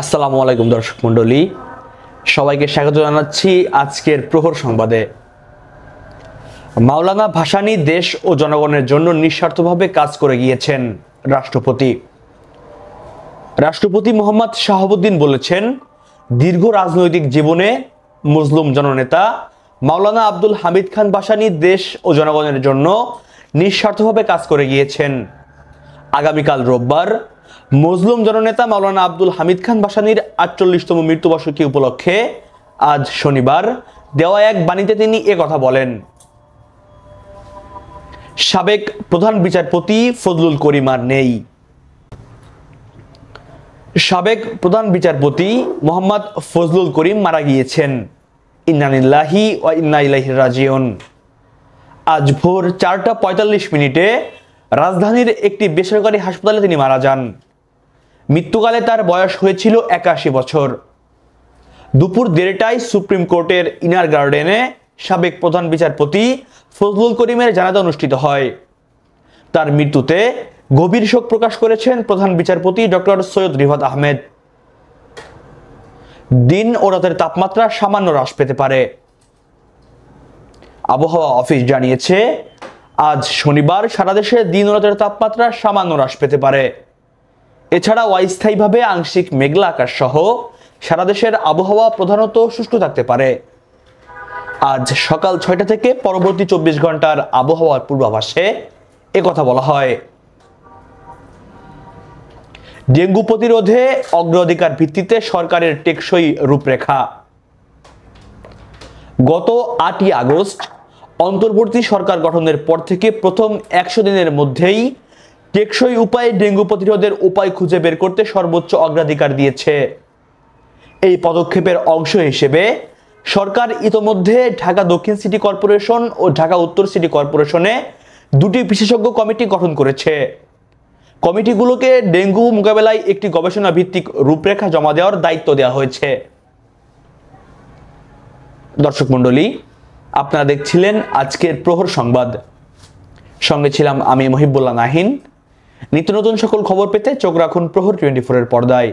আসসালামু আলাইকুম দর্শক মণ্ডলী, সবাইকে স্বাগত জানাচ্ছি আজকের প্রহর সংবাদে। মাওলানা ভাসানী দেশ ও জনগণের জন্য নিঃস্বার্থভাবে কাজ করে গিয়েছেন। রাষ্ট্রপতি মোহাম্মদ শাহাবুদ্দিন বলেছেন, দীর্ঘ রাজনৈতিক জীবনে মজলুম জননেতা মাওলানা আব্দুল হামিদ খান ভাসানী দেশ ও জনগণের জন্য নিঃস্বার্থভাবে কাজ করে গিয়েছেন। আগামীকাল রোববার মজলুম জননেতা মাওলানা আব্দুল হামিদ খান ভাসানীর ৪৮তম মৃত্যুবার্ষিকী উপলক্ষে আজ শনিবার দেওয়া এক বাণীতে তিনি কথা বলেন। সাবেক প্রধান বিচারপতি ফজলুল করিম আর নেই। সাবেক প্রধান বিচারপতি মোহাম্মদ ফজলুল করিম মারা গিয়েছেন। ইন্না লিল্লাহি ওয়া ইন্না ইলাইহি রাজিউন। আজ ভোর ৪টা ৪৫ রাজধানীর একটি বেসরকারি হাসপাতালে তিনি মারা যান। মৃত্যুকালে তার বয়স হয়েছিল ৮১ বছর। দুপুর ১:৩০টায় সুপ্রিম কোর্টের ইনার গার্ডেনে সাবেক প্রধান বিচারপতি ফজলুল করিমের জানাজা অনুষ্ঠিত হয়। তার মৃত্যুতে গভীর শোক প্রকাশ করেছেন প্রধান বিচারপতি ডক্টর সৈয়দ রিফাত আহমেদ। দিন ও রাতের তাপমাত্রা সামান্য হ্রাস পেতে পারে। আবহাওয়া অফিস জানিয়েছে, আজ শনিবার সারা দেশে দিন ও রাতের তাপমাত্রা সামান্য হ্রাস পেতে পারে। এছাড়াও অস্থায়ীভাবে আংশিক মেঘলা আকাশ সহ সারা দেশের আবহাওয়া প্রধানত শুষ্ক থাকতে পারে। আজ সকাল ৬টা থেকে পরবর্তী ২৪ ঘন্টার আবহাওয়ার পূর্বাভাসে কথা বলা হয়। ডেঙ্গু প্রতিরোধে অগ্রাধিকার ভিত্তিতে সরকারের টেকসই রূপরেখা। গত ৮ই আগস্ট অন্তর্বর্তী সরকার গঠনের পর থেকে প্রথম ১০০ দিনের মধ্যেই টেকসই উপায়ে ডেঙ্গু প্রতিরোধের উপায় খুঁজে বের করতে সর্বোচ্চ অগ্রাধিকার দিয়েছে। এই পদক্ষেপের অংশ হিসেবে সরকার ইতোমধ্যে ঢাকা দক্ষিণ সিটি কর্পোরেশন ও ঢাকা উত্তর সিটি কর্পোরেশনে দুটি বিশেষজ্ঞ কমিটি গঠন করেছে। কমিটিগুলোকে ডেঙ্গু মোকাবেলায় একটি গবেষণা ভিত্তিক রূপরেখা জমা দেওয়ার দায়িত্ব দেওয়া হয়েছে। দর্শক মণ্ডলী, আপনারা দেখছিলেন আজকের প্রহর সংবাদ। সঙ্গে ছিলাম আমি মহিবুল্লাহ নাহিন। নিত্য নতুন সকল খবর পেতে চোখ রাখুন প্রহর 24 এর পর্দায়।